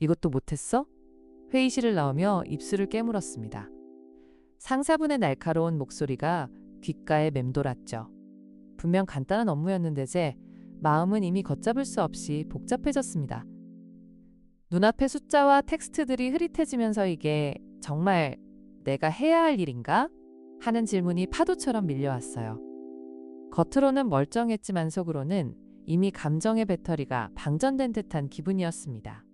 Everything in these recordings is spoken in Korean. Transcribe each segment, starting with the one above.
이것도 못했어? 회의실을 나오며 입술을 깨물었습니다. 상사분의 날카로운 목소리가 귓가에 맴돌았죠. 분명 간단한 업무였는데 제 마음은 이미 걷잡을 수 없이 복잡해졌습니다. 눈앞의 숫자와 텍스트들이 흐릿해지면서 이게 정말 내가 해야 할 일인가? 하는 질문이 파도처럼 밀려왔어요. 겉으로는 멀쩡했지만 속으로는 이미 감정의 배터리가 방전된 듯한 기분이었습니다.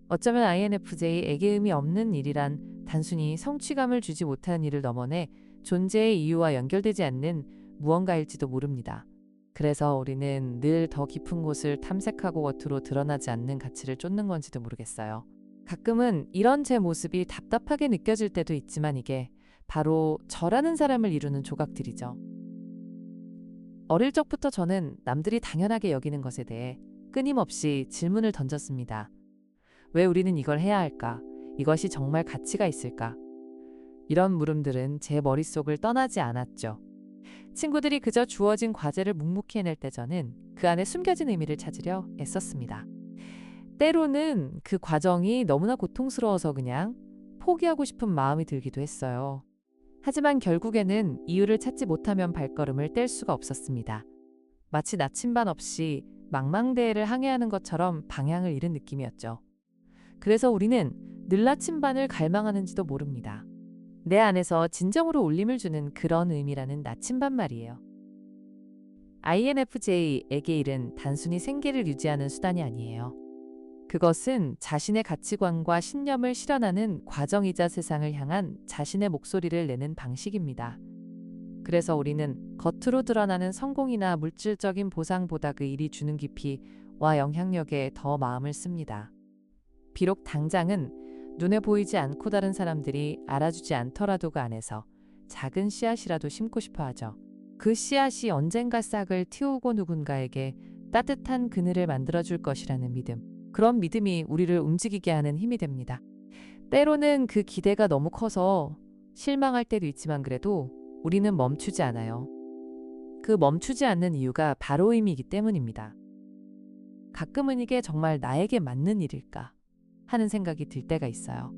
어쩌면 INFJ에게 의미 없는 일이란 단순히 성취감을 주지 못하는 일을 넘어내 존재의 이유와 연결되지 않는 무언가일지도 모릅니다. 그래서 우리는 늘 더 깊은 곳을 탐색하고 겉으로 드러나지 않는 가치를 쫓는 건지도 모르겠어요. 가끔은 이런 제 모습이 답답하게 느껴질 때도 있지만 이게 바로 저라는 사람을 이루는 조각들이죠. 어릴 적부터 저는 남들이 당연하게 여기는 것에 대해 끊임없이 질문을 던졌습니다. 왜 우리는 이걸 해야 할까? 이것이 정말 가치가 있을까? 이런 물음들은 제 머릿속을 떠나지 않았죠. 친구들이 그저 주어진 과제를 묵묵히 해낼 때 저는 그 안에 숨겨진 의미를 찾으려 애썼습니다. 때로는 그 과정이 너무나 고통스러워서 그냥 포기하고 싶은 마음이 들기도 했어요. 하지만 결국에는 이유를 찾지 못하면 발걸음을 뗄 수가 없었습니다. 마치 나침반 없이 망망대해를 항해하는 것처럼 방향을 잃은 느낌이었죠. 그래서 우리는 늘 나침반을 갈망하는지도 모릅니다. 내 안에서 진정으로 울림을 주는 그런 의미라는 나침반 말이에요. INFJ에게 일은 단순히 생계를 유지하는 수단이 아니에요. 그것은 자신의 가치관과 신념을 실현하는 과정이자 세상을 향한 자신의 목소리를 내는 방식입니다. 그래서 우리는 겉으로 드러나는 성공이나 물질적인 보상보다 그 일이 주는 깊이와 영향력에 더 마음을 씁니다. 비록 당장은 눈에 보이지 않고 다른 사람들이 알아주지 않더라도 그 안에서 작은 씨앗이라도 심고 싶어 하죠. 그 씨앗이 언젠가 싹을 틔우고 누군가에게 따뜻한 그늘을 만들어줄 것이라는 믿음. 그런 믿음이 우리를 움직이게 하는 힘이 됩니다. 때로는 그 기대가 너무 커서 실망할 때도 있지만 그래도 우리는 멈추지 않아요. 그 멈추지 않는 이유가 바로 의미이기 때문입니다. 가끔은 이게 정말 나에게 맞는 일일까 하는 생각이 들 때가 있어요.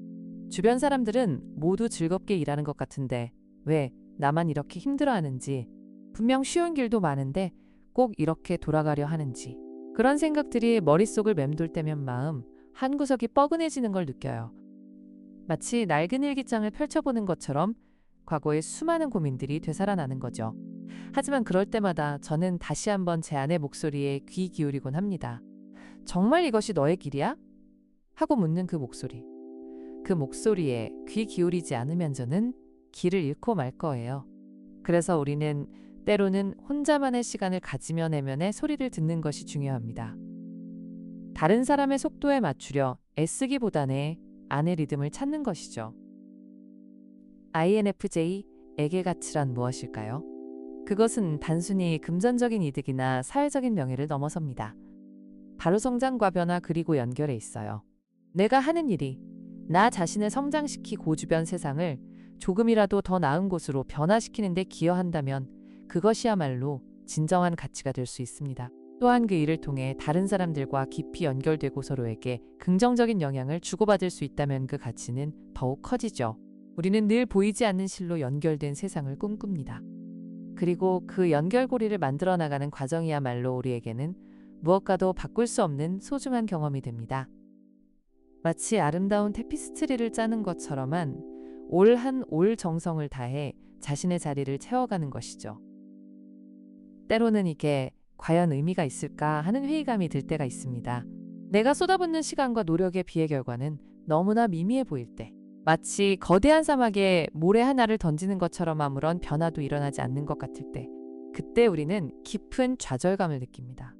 주변 사람들은 모두 즐겁게 일하는 것 같은데 왜 나만 이렇게 힘들어하는지, 분명 쉬운 길도 많은데 꼭 이렇게 돌아가려 하는지, 그런 생각들이 머릿속을 맴돌 때면 마음 한구석이 뻐근해지는 걸 느껴요. 마치 낡은 일기장을 펼쳐보는 것처럼 과거의 수많은 고민들이 되살아나는 거죠. 하지만 그럴 때마다 저는 다시 한번 제 안의 목소리에 귀 기울이곤 합니다. 정말 이것이 너의 길이야? 하고 묻는 그 목소리. 그 목소리에 귀 기울이지 않으면 저는 길을 잃고 말 거예요. 그래서 우리는 때로는 혼자만의 시간을 가지며 내면의 소리를 듣는 것이 중요합니다. 다른 사람의 속도에 맞추려 애쓰기보다는 안의 리듬을 찾는 것이죠. INFJ에게 가치란 무엇일까요? 그것은 단순히 금전적인 이득이나 사회적인 명예를 넘어섭니다. 바로 성장과 변화 그리고 연결해 있어요. 내가 하는 일이 나 자신을 성장시키고 주변 세상을 조금이라도 더 나은 곳으로 변화시키는 데 기여한다면 그것이야말로 진정한 가치가 될 수 있습니다. 또한 그 일을 통해 다른 사람들과 깊이 연결되고 서로에게 긍정적인 영향을 주고받을 수 있다면 그 가치는 더욱 커지죠. 우리는 늘 보이지 않는 실로 연결된 세상을 꿈꿉니다. 그리고 그 연결고리를 만들어 나가는 과정이야말로 우리에게는 무엇과도 바꿀 수 없는 소중한 경험이 됩니다. 마치 아름다운 테피스트리를 짜는 것처럼만 올 한 올 정성을 다해 자신의 자리를 채워가는 것이죠. 때로는 이게 과연 의미가 있을까 하는 회의감이 들 때가 있습니다. 내가 쏟아붓는 시간과 노력의 비의 결과는 너무나 미미해 보일 때, 마치 거대한 사막에 모래 하나를 던지는 것처럼 아무런 변화도 일어나지 않는 것 같을 때, 그때 우리는 깊은 좌절감을 느낍니다.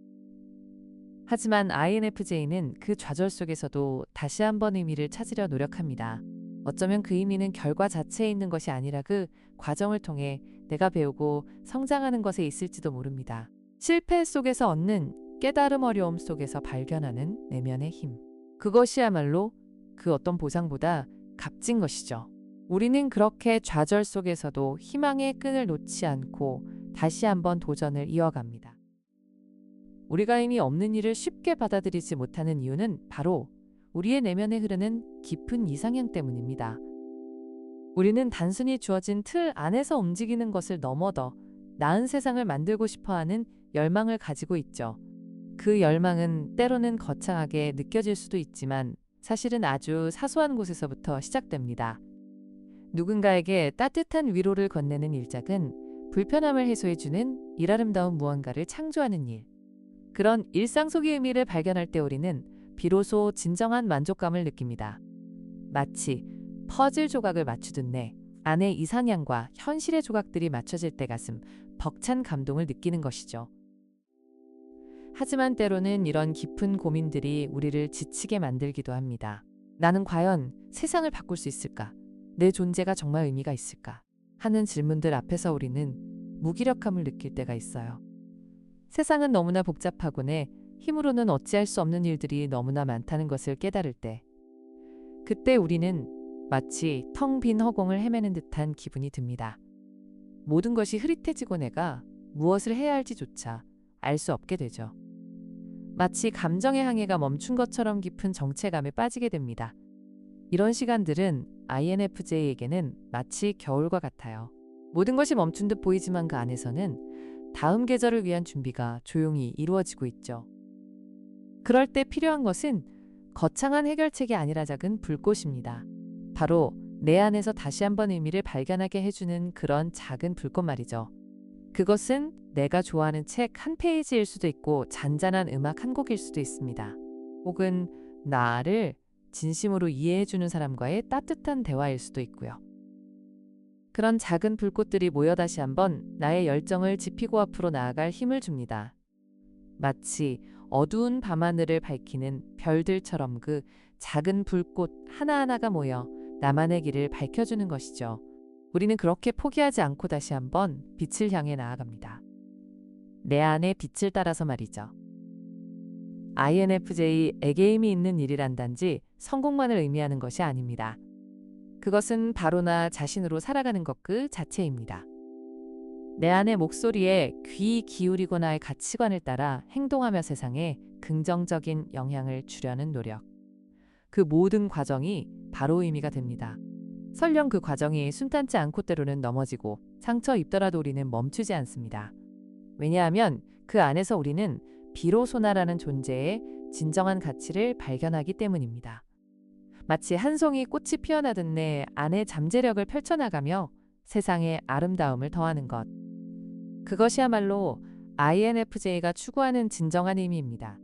하지만 INFJ는 그 좌절 속에서도 다시 한번 의미를 찾으려 노력합니다. 어쩌면 그 의미는 결과 자체에 있는 것이 아니라 그 과정을 통해 내가 배우고 성장하는 것에 있을지도 모릅니다. 실패 속에서 얻는 깨달음, 어려움 속에서 발견하는 내면의 힘. 그것이야말로 그 어떤 보상보다 값진 것이죠. 우리는 그렇게 좌절 속에서도 희망의 끈을 놓지 않고 다시 한번 도전을 이어갑니다. 우리가 의미 없는 일을 쉽게 받아들이지 못하는 이유는 바로 우리의 내면에 흐르는 깊은 이상향 때문입니다. 우리는 단순히 주어진 틀 안에서 움직이는 것을 넘어더 나은 세상을 만들고 싶어 하는 열망을 가지고 있죠. 그 열망은 때로는 거창하게 느껴질 수도 있지만 사실은 아주 사소한 곳에서부터 시작됩니다. 누군가에게 따뜻한 위로를 건네는 일작은 불편함을 해소해주는 아름다운 무언가를 창조하는 일. 그런 일상 속의 의미를 발견할 때 우리는 비로소 진정한 만족감을 느낍니다. 마치 퍼즐 조각을 맞추듯 내 안의 이상향과 현실의 조각들이 맞춰질 때 가슴 벅찬 감동을 느끼는 것이죠. 하지만 때로는 이런 깊은 고민들이 우리를 지치게 만들기도 합니다. 나는 과연 세상을 바꿀 수 있을까? 내 존재가 정말 의미가 있을까? 하는 질문들 앞에서 우리는 무기력함을 느낄 때가 있어요. 세상은 너무나 복잡하고네 힘으로는 어찌할 수 없는 일들이 너무나 많다는 것을 깨달을 때, 그때 우리는 마치 텅 빈 허공을 헤매는 듯한 기분이 듭니다. 모든 것이 흐릿해지고 내가 무엇을 해야 할지조차 알 수 없게 되죠. 마치 감정의 항해가 멈춘 것처럼 깊은 정체감에 빠지게 됩니다. 이런 시간들은 INFJ에게는 마치 겨울과 같아요. 모든 것이 멈춘 듯 보이지만 그 안에서는 다음 계절을 위한 준비가 조용히 이루어지고 있죠. 그럴 때 필요한 것은 거창한 해결책이 아니라 작은 불꽃입니다. 바로 내 안에서 다시 한번 의미를 발견하게 해주는 그런 작은 불꽃 말이죠. 그것은 내가 좋아하는 책 한 페이지일 수도 있고 잔잔한 음악 한 곡일 수도 있습니다. 혹은 나를 진심으로 이해해주는 사람과의 따뜻한 대화일 수도 있고요. 그런 작은 불꽃들이 모여 다시 한번 나의 열정을 지피고 앞으로 나아갈 힘을 줍니다. 마치 어두운 밤하늘을 밝히는 별들처럼 그 작은 불꽃 하나하나가 모여 나만의 길을 밝혀주는 것이죠. 우리는 그렇게 포기하지 않고 다시 한번 빛을 향해 나아갑니다. 내 안의 빛을 따라서 말이죠. INFJ에게 힘이 있는 일이란 단지 성공만을 의미하는 것이 아닙니다. 그것은 바로 나 자신으로 살아가는 것 그 자체입니다. 내 안의 목소리에 귀 기울이고 나의 가치관을 따라 행동하며 세상에 긍정적인 영향을 주려는 노력. 그 모든 과정이 바로 의미가 됩니다. 설령 그 과정이 순탄치 않고 때로는 넘어지고 상처 입더라도 우리는 멈추지 않습니다. 왜냐하면 그 안에서 우리는 비로소나라는 존재의 진정한 가치를 발견하기 때문입니다. 마치 한 송이 꽃이 피어나듯 내 안의 잠재력을 펼쳐나가며 세상에 아름다움을 더하는 것. 그것이야말로 INFJ가 추구하는 진정한 의미입니다.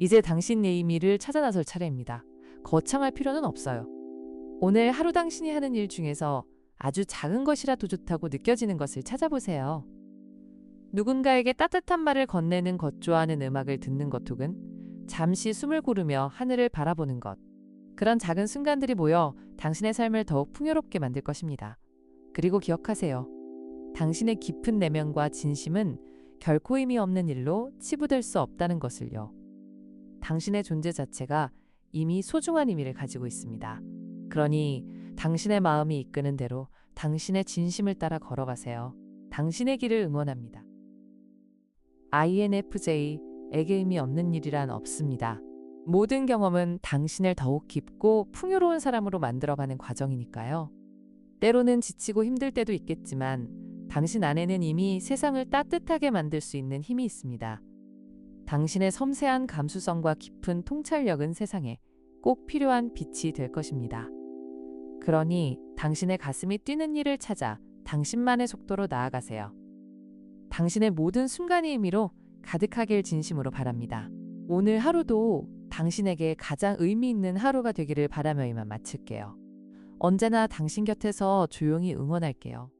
이제 당신의 의미를 찾아 나설 차례입니다. 거창할 필요는 없어요. 오늘 하루 당신이 하는 일 중에서 아주 작은 것이라도 좋다고 느껴지는 것을 찾아보세요. 누군가에게 따뜻한 말을 건네는 것, 좋아하는 음악을 듣는 것, 혹은 잠시 숨을 고르며 하늘을 바라보는 것. 그런 작은 순간들이 모여 당신의 삶을 더욱 풍요롭게 만들 것입니다. 그리고 기억하세요. 당신의 깊은 내면과 진심은 결코 의미 없는 일로 치부될 수 없다는 것을요. 당신의 존재 자체가 이미 소중한 의미를 가지고 있습니다. 그러니 당신의 마음이 이끄는 대로 당신의 진심을 따라 걸어가세요. 당신의 길을 응원합니다. INFJ에게 의미 없는 일이란 없습니다. 모든 경험은 당신을 더욱 깊고 풍요로운 사람으로 만들어가는 과정이니까요. 때로는 지치고 힘들 때도 있겠지만 당신 안에는 이미 세상을 따뜻하게 만들 수 있는 힘이 있습니다. 당신의 섬세한 감수성과 깊은 통찰력은 세상에 꼭 필요한 빛이 될 것입니다. 그러니 당신의 가슴이 뛰는 일을 찾아 당신만의 속도로 나아가세요. 당신의 모든 순간의 의미로 가득하길 진심으로 바랍니다. 오늘 하루도 당신에게 가장 의미 있는 하루가 되기를 바라며 이만 마칠게요. 언제나 당신 곁에서 조용히 응원할게요.